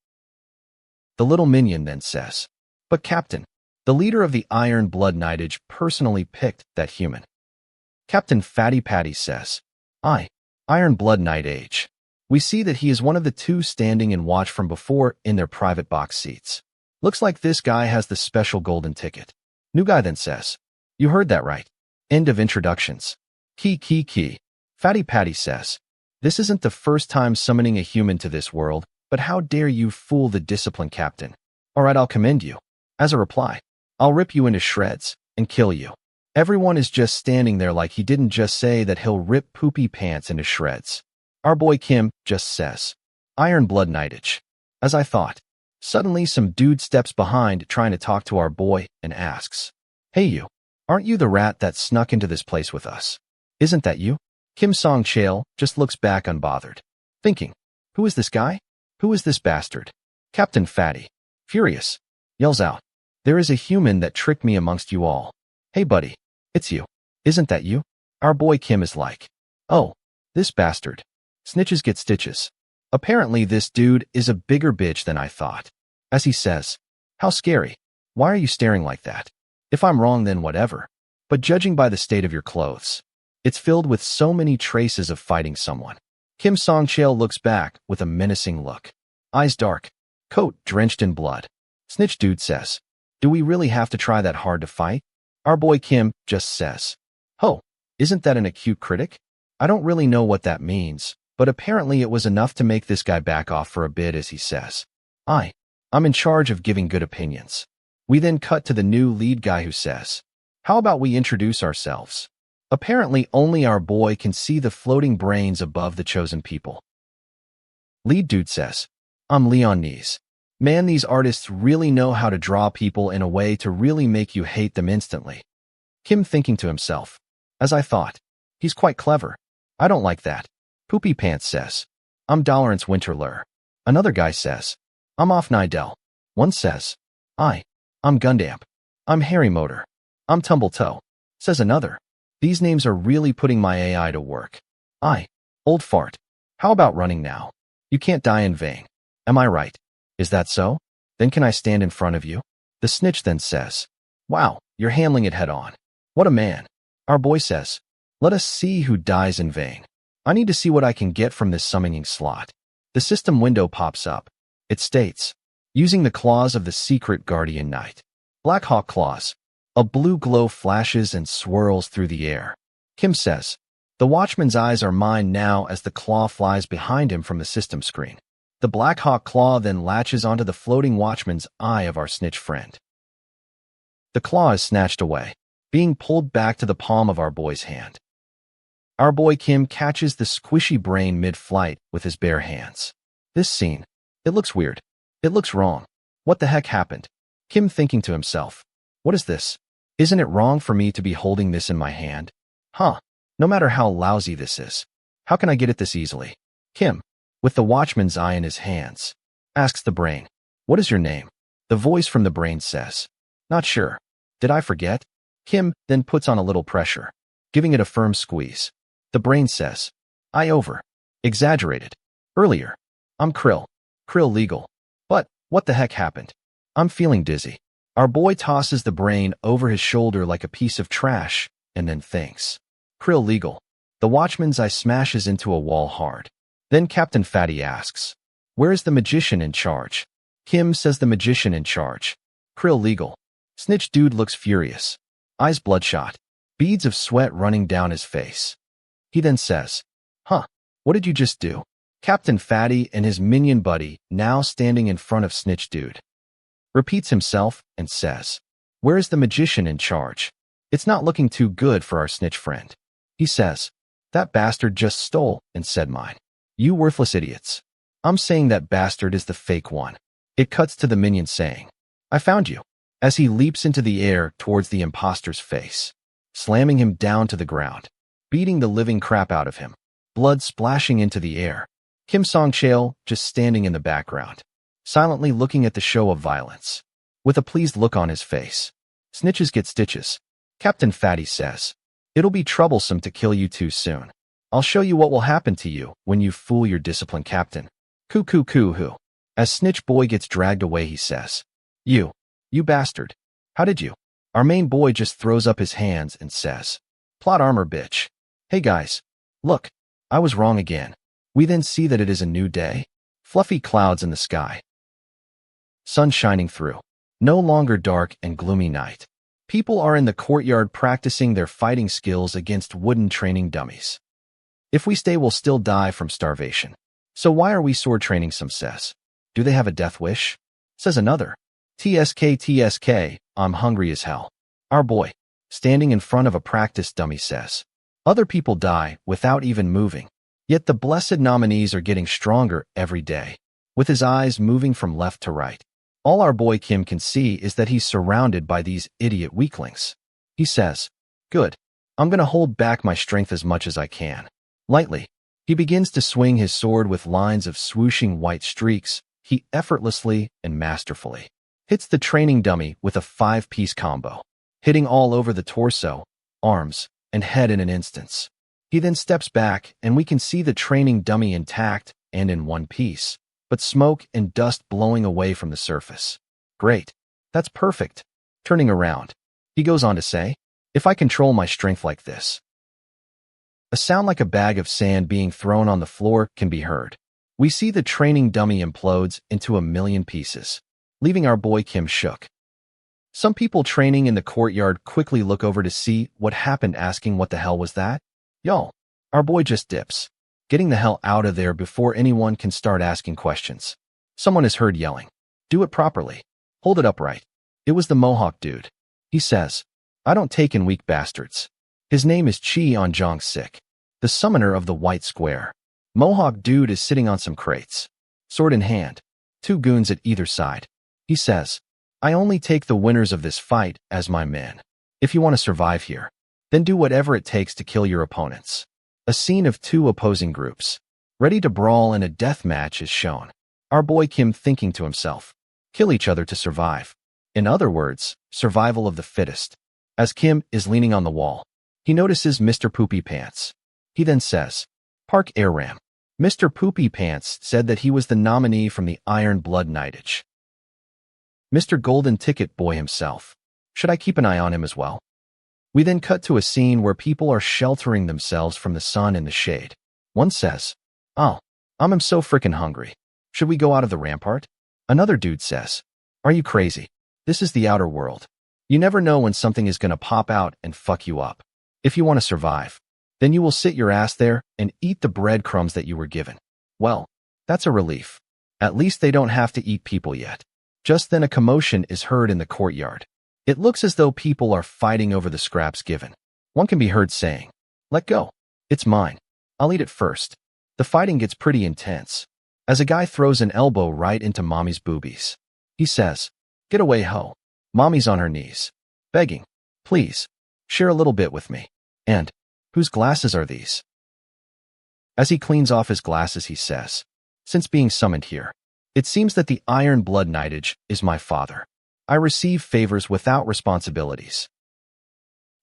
The little minion then says, "But Captain, the leader of the Iron Blood Knightage personally picked that human." Captain Fatty Patty says, Iron Blood Knightage. We see that he is one of the two standing in watch from before in their private box seats. Looks like this guy has the special golden ticket." New guy then says, "You heard that right. End of introductions." Key. Fatty Patty says, "This isn't the first time summoning a human to this world, but how dare you fool the disciplined captain? All right, I'll commend you. As a reply, I'll rip you into shreds and kill you." Everyone is just standing there like he didn't just say that he'll rip Poopy Pants into shreds. Our boy Kim just says, "Iron Blood Knightage." As I thought. Suddenly some dude steps behind trying to talk to our boy and asks, "Hey you, aren't you the rat that snuck into this place with us? Isn't that you?" Kim Song Chail just looks back unbothered, thinking, who is this guy? Who is this bastard? Captain Fatty, furious, yells out, "There is a human that tricked me amongst you all. Hey buddy, it's you. Isn't that you?" Our boy Kim is like, "Oh, this bastard. Snitches get stitches." Apparently this dude is a bigger bitch than I thought. As he says, "How scary. Why are you staring like that? If I'm wrong then whatever. But judging by the state of your clothes, it's filled with so many traces of fighting someone." Kim Song Chail looks back with a menacing look. Eyes dark, coat drenched in blood. Snitch dude says, "Do we really have to try that hard to fight?" Our boy Kim just says, "Oh, isn't that an acute critic?" I don't really know what that means, but apparently it was enough to make this guy back off for a bit as he says, I'm in charge of giving good opinions." We then cut to the new lead guy who says, "How about we introduce ourselves?" Apparently only our boy can see the floating brains above the chosen people. Lead dude says, "I'm Leonese. Man, these artists really know how to draw people in a way to really make you hate them instantly." Kim thinking to himself, as I thought, he's quite clever. I don't like that. Poopy Pants says, "I'm Dolorance Winterlure." Another guy says, "I'm Off Nidell." One says, I'm Gundamp. "I'm Harry Motor." "I'm Tumbletoe." Says another. "These names are really putting my AI to work." Old fart. "How about running now? You can't die in vain. Am I right? Is that so? Then can I stand in front of you?" The snitch then says, "Wow, you're handling it head on. What a man." Our boy says, "Let us see who dies in vain. I need to see what I can get from this summoning slot." The system window pops up. It states, "Using the claws of the secret guardian knight. Black Hawk claws." A blue glow flashes and swirls through the air. Kim says, "The watchman's eyes are mine now," as the claw flies behind him from the system screen. The Black Hawk claw then latches onto the floating watchman's eye of our snitch friend. The claw is snatched away, being pulled back to the palm of our boy's hand. Our boy Kim catches the squishy brain mid-flight with his bare hands. This scene, it looks weird. It looks wrong. What the heck happened? Kim thinking to himself, what is this? Isn't it wrong for me to be holding this in my hand? No matter how lousy this is, how can I get it this easily? Kim, with the watchman's eye in his hands, asks the brain, "What is your name?" The voice from the brain says, "Not sure. Did I forget?" Kim then puts on a little pressure, giving it a firm squeeze. The brain says, exaggerated. Earlier. I'm Krill legal. But, what the heck happened? I'm feeling dizzy." Our boy tosses the brain over his shoulder like a piece of trash, and then thinks, "Krill legal." The watchman's eye smashes into a wall hard. Then Captain Fatty asks, "Where is the magician in charge?" Kim says the magician in charge. Krill legal. Snitch dude looks furious. Eyes bloodshot. Beads of sweat running down his face. He then says, What did you just do?" Captain Fatty and his minion buddy, now standing in front of Snitch dude, repeats himself and says, "Where is the magician in charge? It's not looking too good for our snitch friend." He says, "That bastard just stole and said mine. You worthless idiots. I'm saying that bastard is the fake one." It cuts to the minion saying, "I found you," as he leaps into the air towards the imposter's face, slamming him down to the ground, beating the living crap out of him, blood splashing into the air. Kim Song Chail just standing in the background, silently looking at the show of violence, with a pleased look on his face. Snitches get stitches. Captain Fatty says, "It'll be troublesome to kill you too soon. I'll show you what will happen to you when you fool your discipline captain. Coo. As Snitch Boy gets dragged away, he says, You bastard. How did you? Our main boy just throws up his hands and says, Plot armor, bitch. Hey guys, look, I was wrong again. We then see that it is a new day. Fluffy clouds in the sky. Sun shining through. No longer dark and gloomy night. People are in the courtyard practicing their fighting skills against wooden training dummies. If we stay, we'll still die from starvation. So why are we sword training, some says. Do they have a death wish? Says another. TSK, I'm hungry as hell. Our boy, standing in front of a practice dummy, says. Other people die without even moving. Yet the blessed nominees are getting stronger every day. With his eyes moving from left to right. All our boy Kim can see is that he's surrounded by these idiot weaklings. He says, Good. I'm gonna hold back my strength as much as I can. Lightly, he begins to swing his sword with lines of swooshing white streaks. He effortlessly and masterfully hits the training dummy with a 5-piece combo, hitting all over the torso, arms, and head in an instant. He then steps back and we can see the training dummy intact and in one piece, but smoke and dust blowing away from the surface. Great. That's perfect. Turning around, he goes on to say, If I control my strength like this. A sound like a bag of sand being thrown on the floor can be heard. We see the training dummy implodes into a million pieces, leaving our boy Kim shook. Some people training in the courtyard quickly look over to see what happened, asking what the hell was that? Y'all, our boy just dips, getting the hell out of there before anyone can start asking questions. Someone is heard yelling, Do it properly. Hold it upright. It was the Mohawk dude. He says, I don't take in weak bastards. His name is Chi On Jong Sik, the summoner of the White Square. Mohawk dude is sitting on some crates, sword in hand, 2 goons at either side. He says, I only take the winners of this fight as my men. If you want to survive here, then do whatever it takes to kill your opponents. A scene of 2 opposing groups, ready to brawl in a death match, is shown. Our boy Kim thinking to himself, kill each other to survive. In other words, survival of the fittest. As Kim is leaning on the wall, he notices Mr. Poopy Pants. He then says, Park Air Ram. Mr. Poopy Pants said that he was the nominee from the Iron Blood Knightage. Mr. Golden Ticket Boy himself. Should I keep an eye on him as well? We then cut to a scene where people are sheltering themselves from the sun in the shade. One says, Oh, I'm so frickin' hungry. Should we go out of the rampart? Another dude says, Are you crazy? This is the outer world. You never know when something is gonna pop out and fuck you up. If you want to survive, then you will sit your ass there and eat the breadcrumbs that you were given. Well, that's a relief. At least they don't have to eat people yet. Just then a commotion is heard in the courtyard. It looks as though people are fighting over the scraps given. One can be heard saying, Let go. It's mine. I'll eat it first. The fighting gets pretty intense, as a guy throws an elbow right into Mommy's boobies. He says, Get away, ho. Mommy's on her knees, begging, Please, share a little bit with me. And, whose glasses are these? As he cleans off his glasses, he says, Since being summoned here, it seems that the Iron Blood Knightage is my father. I receive favors without responsibilities.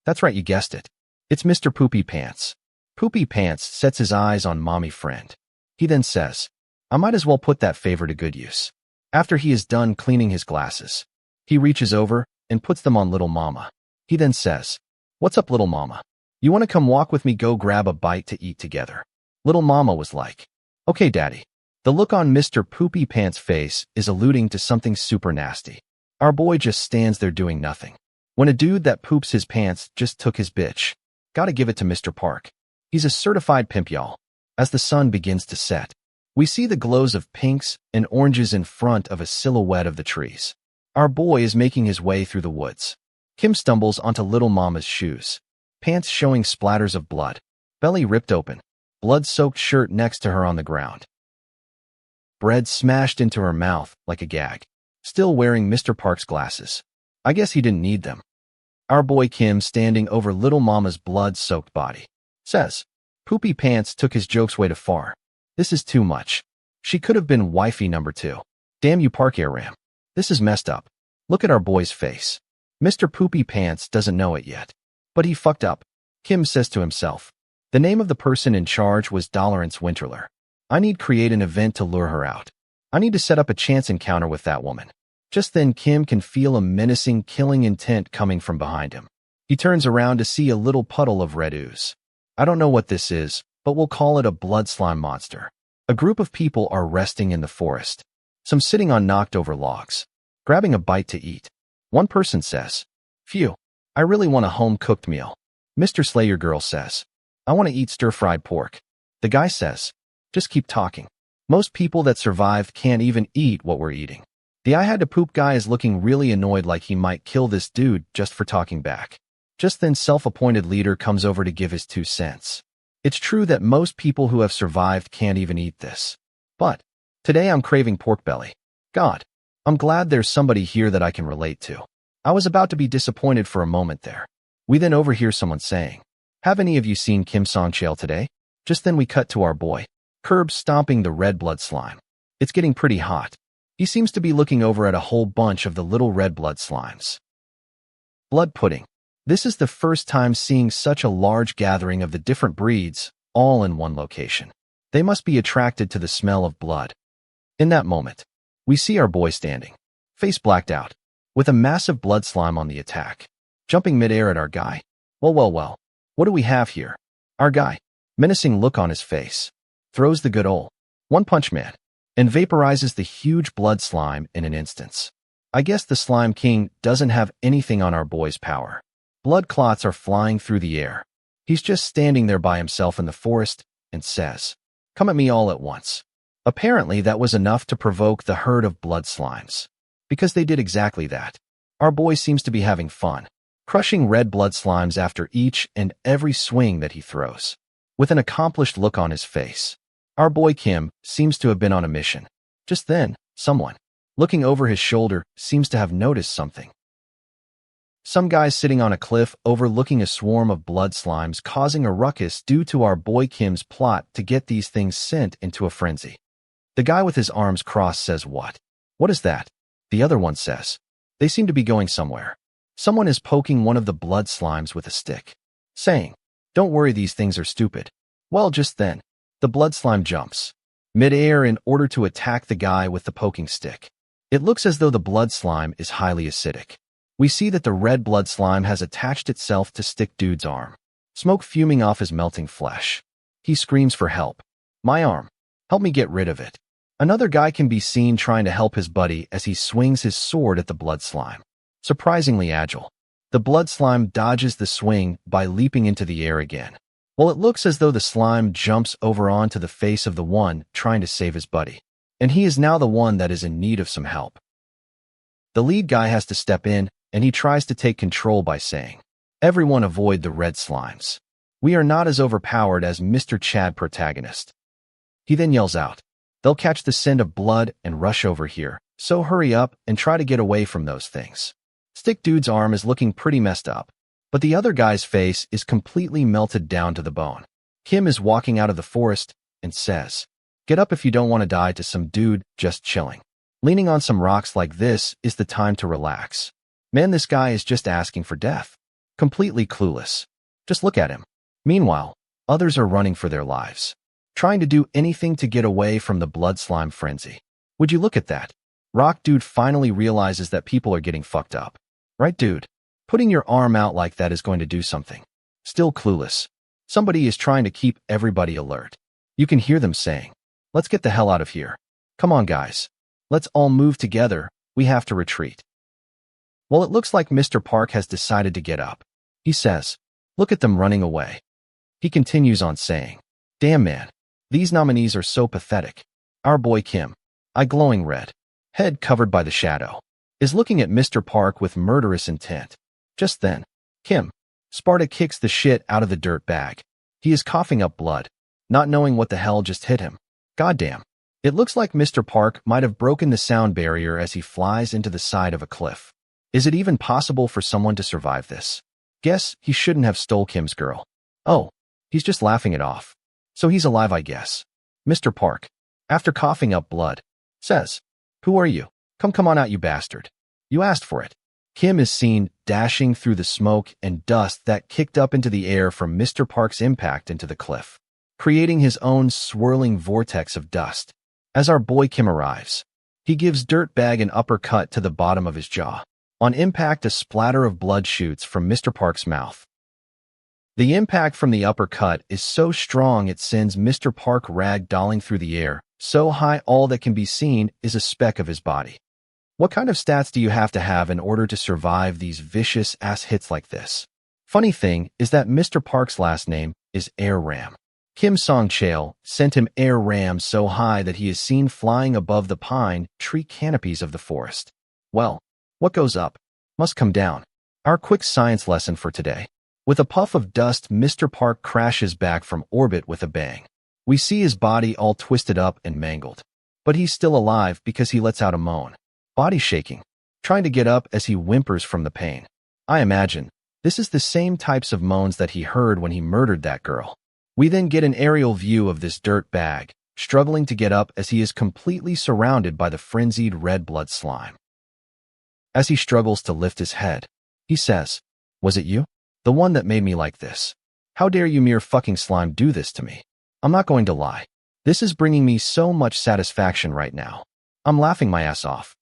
That's right, you guessed it. It's Mr. Poopy Pants. Poopy Pants sets his eyes on Mommy Friend. He then says, I might as well put that favor to good use. After he is done cleaning his glasses, he reaches over and puts them on Little Mama. He then says, What's up, Little Mama? You want to come walk with me, go grab a bite to eat together? Little Mama was like, Okay, Daddy. The look on Mr. Poopy Pants' face is alluding to something super nasty. Our boy just stands there doing nothing. When a dude that poops his pants just took his bitch. Gotta give it to Mr. Park. He's a certified pimp, y'all. As the sun begins to set, we see the glows of pinks and oranges in front of a silhouette of the trees. Our boy is making his way through the woods. Kim stumbles onto Little Mama's shoes, pants showing splatters of blood, belly ripped open, blood-soaked shirt next to her on the ground. Bread smashed into her mouth like a gag, still wearing Mr. Park's glasses. I guess he didn't need them. Our boy Kim, standing over Little Mama's blood-soaked body, says, Poopy Pants took his jokes way too far. This is too much. She could have been wifey number 2. Damn you, Park Air Ram. This is messed up. Look at our boy's face. Mr. Poopy Pants doesn't know it yet, but he fucked up. Kim says to himself, The name of the person in charge was Dolorance Winterler. I need to create an event to lure her out. I need to set up a chance encounter with that woman. Just then Kim can feel a menacing, killing intent coming from behind him. He turns around to see a little puddle of red ooze. I don't know what this is, but we'll call it a blood slime monster. A group of people are resting in the forest. Some sitting on knocked-over logs, grabbing a bite to eat. One person says, "Phew, I really want a home-cooked meal." Mr. Slayer Girl says, "I want to eat stir-fried pork." The guy says, "Just keep talking. Most people that survived can't even eat what we're eating." The I had to poop guy is looking really annoyed like he might kill this dude just for talking back. Just then self-appointed leader comes over to give his 2 cents. It's true that most people who have survived can't even eat this. But today I'm craving pork belly. God, I'm glad there's somebody here that I can relate to. I was about to be disappointed for a moment there. We then overhear someone saying, "Have any of you seen Kim Song-cheol today?" Just then we cut to our boy, Curb, stomping the red blood slime. It's getting pretty hot. He seems to be looking over at a whole bunch of the little red blood slimes. Blood pudding. This is the first time seeing such a large gathering of the different breeds, all in one location. They must be attracted to the smell of blood. In that moment, we see our boy standing, face blacked out, with a massive blood slime on the attack, jumping midair at our guy. Well, what do we have here? Our guy, menacing look on his face, throws the good ol' one-punch man, and vaporizes the huge blood slime in an instant. I guess the Slime King doesn't have anything on our boy's power. Blood clots are flying through the air. He's just standing there by himself in the forest and says, "Come at me all at once." Apparently that was enough to provoke the herd of blood slimes, because they did exactly that. Our boy seems to be having fun, crushing red blood slimes after each and every swing that he throws, with an accomplished look on his face. Our boy Kim seems to have been on a mission. Just then, someone, looking over his shoulder, seems to have noticed something. Some guys sitting on a cliff overlooking a swarm of blood slimes causing a ruckus due to our boy Kim's plot to get these things sent into a frenzy. The guy with his arms crossed says, "What? What is that?" The other one says, "They seem to be going somewhere." Someone is poking one of the blood slimes with a stick, saying, "Don't worry, these things are stupid." Well, just then, the blood slime jumps mid-air in order to attack the guy with the poking stick. It looks as though the blood slime is highly acidic. We see that the red blood slime has attached itself to stick dude's arm, smoke fuming off his melting flesh. He screams for help. "My arm. Help me get rid of it." Another guy can be seen trying to help his buddy as he swings his sword at the blood slime. Surprisingly agile, the blood slime dodges the swing by leaping into the air again. Well, it looks as though the slime jumps over onto the face of the one trying to save his buddy, and he is now the one that is in need of some help. The lead guy has to step in, and he tries to take control by saying, "Everyone avoid the red slimes. We are not as overpowered as Mr. Chad protagonist." He then yells out, "They'll catch the scent of blood and rush over here, so hurry up and try to get away from those things." Stick dude's arm is looking pretty messed up, but the other guy's face is completely melted down to the bone. Kim is walking out of the forest and says, "Get up if you don't want to die to some dude just chilling. Leaning on some rocks like this is the time to relax. Man, this guy is just asking for death. Completely clueless. Just look at him." Meanwhile, others are running for their lives, trying to do anything to get away from the blood slime frenzy. Would you look at that? Rock dude finally realizes that people are getting fucked up. Right, dude? Putting your arm out like that is going to do something. Still clueless. Somebody is trying to keep everybody alert. You can hear them saying, "Let's get the hell out of here. Come on, guys. Let's all move together. We have to retreat." Well, it looks like Mr. Park has decided to get up. He says, "Look at them running away." He continues on saying, "Damn, man. These nominees are so pathetic." Our boy Kim, eye glowing red, head covered by the shadow, is looking at Mr. Park with murderous intent. Just then, Kim, Sparta kicks the shit out of the dirt bag. He is coughing up blood, not knowing what the hell just hit him. Goddamn. It looks like Mr. Park might have broken the sound barrier as he flies into the side of a cliff. Is it even possible for someone to survive this? Guess he shouldn't have stole Kim's girl. Oh, he's just laughing it off. So he's alive, I guess. Mr. Park, after coughing up blood, says, "Who are you? Come on out, you bastard. You asked for it." Kim is seen dashing through the smoke and dust that kicked up into the air from Mr. Park's impact into the cliff, creating his own swirling vortex of dust. As our boy Kim arrives, he gives Dirtbag an uppercut to the bottom of his jaw. On impact, a splatter of blood shoots from Mr. Park's mouth. The impact from the uppercut is so strong it sends Mr. Park rag-dolling through the air, so high all that can be seen is a speck of his body. What kind of stats do you have to have in order to survive these vicious-ass hits like this? Funny thing is that Mr. Park's last name is Air Ram. Kim Song-cheol sent him Air Ram so high that he is seen flying above the pine tree canopies of the forest. Well, what goes up must come down. Our quick science lesson for today. With a puff of dust, Mr. Park crashes back from orbit with a bang. We see his body all twisted up and mangled. But he's still alive because he lets out a moan. Body shaking, trying to get up as he whimpers from the pain. I imagine this is the same types of moans that he heard when he murdered that girl. We then get an aerial view of this dirt bag, struggling to get up as he is completely surrounded by the frenzied red blood slime. As he struggles to lift his head, he says, "Was it you? The one that made me like this? How dare you mere fucking slime do this to me? I'm not going to lie. This is bringing me so much satisfaction right now. I'm laughing my ass off."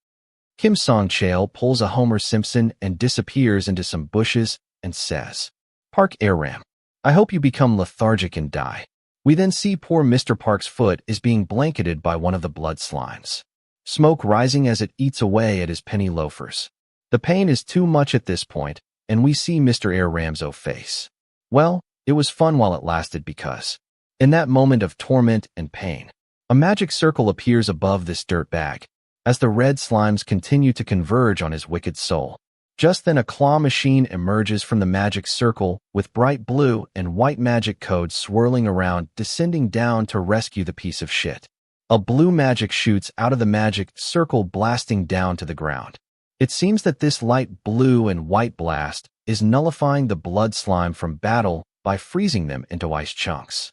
Kim Song-cheol pulls a Homer Simpson and disappears into some bushes and says, "Park Air Ram, I hope you become lethargic and die." We then see poor Mr. Park's foot is being blanketed by one of the blood slimes. Smoke rising as it eats away at his penny loafers. The pain is too much at this point, and we see Mr. Air Ram's face. Well, it was fun while it lasted because, in that moment of torment and pain, a magic circle appears above this dirt bag, as the red slimes continue to converge on his wicked soul. Just then a claw machine emerges from the magic circle with bright blue and white magic codes swirling around, descending down to rescue the piece of shit. A blue magic shoots out of the magic circle, blasting down to the ground. It seems that this light blue and white blast is nullifying the blood slime from battle by freezing them into ice chunks.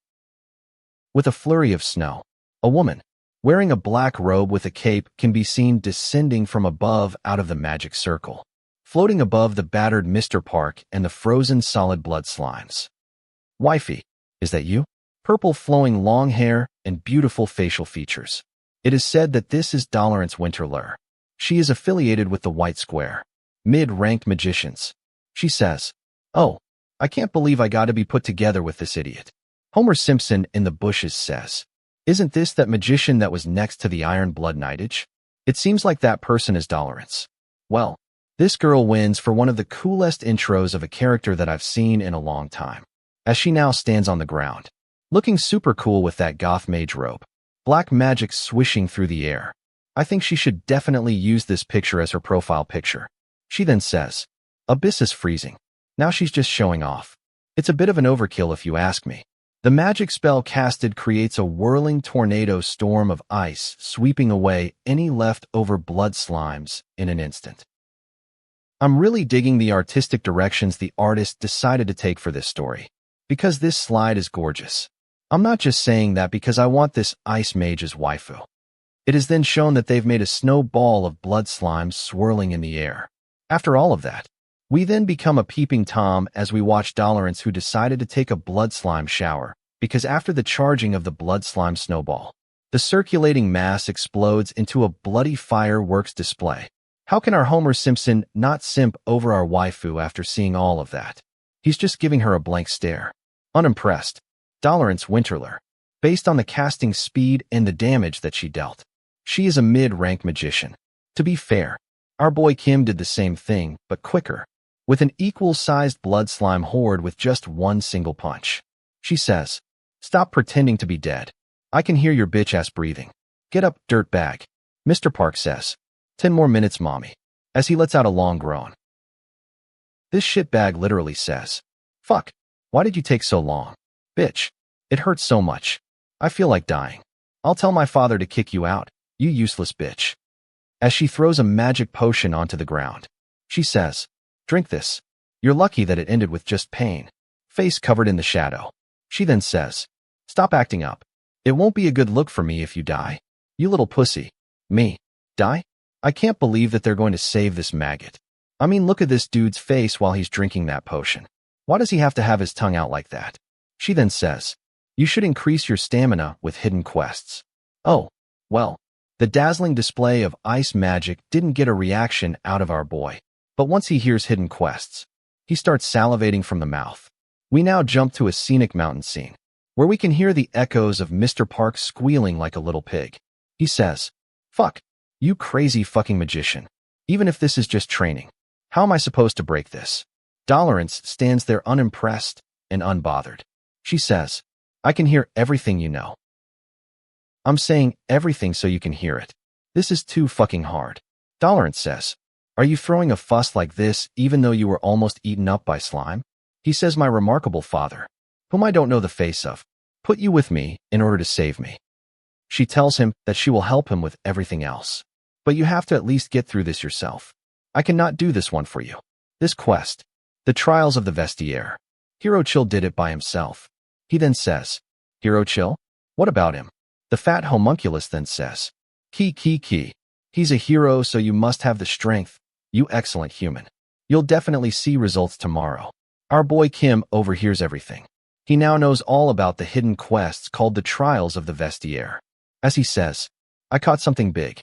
With a flurry of snow, a woman, wearing a black robe with a cape, can be seen descending from above out of the magic circle, floating above the battered Mr. Park and the frozen solid blood slimes. "Wifey, is that you?" Purple flowing long hair and beautiful facial features. It is said that this is Dolorance Winterler. She is affiliated with the White Square, mid-ranked magicians. She says, "Oh, I can't believe I got to be put together with this idiot." Homer Simpson in the bushes says, "Isn't this that magician that was next to the Iron Blood Knightage? It seems like that person is Dolorance." Well, this girl wins for one of the coolest intros of a character that I've seen in a long time, as she now stands on the ground, looking super cool with that goth mage robe, black magic swishing through the air. I think she should definitely use this picture as her profile picture. She then says, "Abyss is freezing." Now she's just showing off. It's a bit of an overkill if you ask me. The magic spell casted creates a whirling tornado storm of ice, sweeping away any leftover blood slimes in an instant. I'm really digging the artistic directions the artist decided to take for this story, because this slide is gorgeous. I'm not just saying that because I want this ice mage as waifu. It is then shown that they've made a snowball of blood slimes swirling in the air. After all of that, we then become a peeping Tom as we watch Dolorance, who decided to take a blood slime shower, because after the charging of the blood slime snowball, the circulating mass explodes into a bloody fireworks display. How can our Homer Simpson not simp over our waifu after seeing all of that? He's just giving her a blank stare, unimpressed. Dolorance Winterler, based on the casting speed and the damage that she dealt. She is a mid-rank magician. To be fair, our boy Kim did the same thing, but quicker, with an equal-sized blood slime horde with just one single punch. She says, "Stop pretending to be dead. I can hear your bitch-ass breathing. Get up, dirtbag." Mr. Park says, "10 more minutes, mommy," as he lets out a long groan. This shitbag literally says, "Fuck, why did you take so long? Bitch, it hurts so much. I feel like dying. I'll tell my father to kick you out, you useless bitch." As she throws a magic potion onto the ground, she says, "Drink this. You're lucky that it ended with just pain." Face covered in the shadow. She then says, "Stop acting up. It won't be a good look for me if you die. You little pussy." Me? Die? I can't believe that they're going to save this maggot. I mean, look at this dude's face while he's drinking that potion. Why does he have to have his tongue out like that? She then says, you should increase your stamina with hidden quests. Oh, well, the dazzling display of ice magic didn't get a reaction out of our boy. But once he hears hidden quests, he starts salivating from the mouth. We now jump to a scenic mountain scene, where we can hear the echoes of Mr. Park squealing like a little pig. He says, fuck, you crazy fucking magician. Even if this is just training, how am I supposed to break this? Dolorance stands there unimpressed and unbothered. She says, I can hear everything you know. I'm saying everything so you can hear it. This is too fucking hard. Dolorance says, are you throwing a fuss like this even though you were almost eaten up by slime? He says, my remarkable father, whom I don't know the face of, put you with me in order to save me. She tells him that she will help him with everything else. But you have to at least get through this yourself. I cannot do this one for you. This quest, the trials of the Vestiaire. Hero Chill did it by himself. He then says, Hero Chill? What about him? The fat homunculus then says, Ki. He's a hero, so you must have the strength, you excellent human. You'll definitely see results tomorrow. Our boy Kim overhears everything. He now knows all about the hidden quests called the Trials of the Vestiaire. As he says, I caught something big.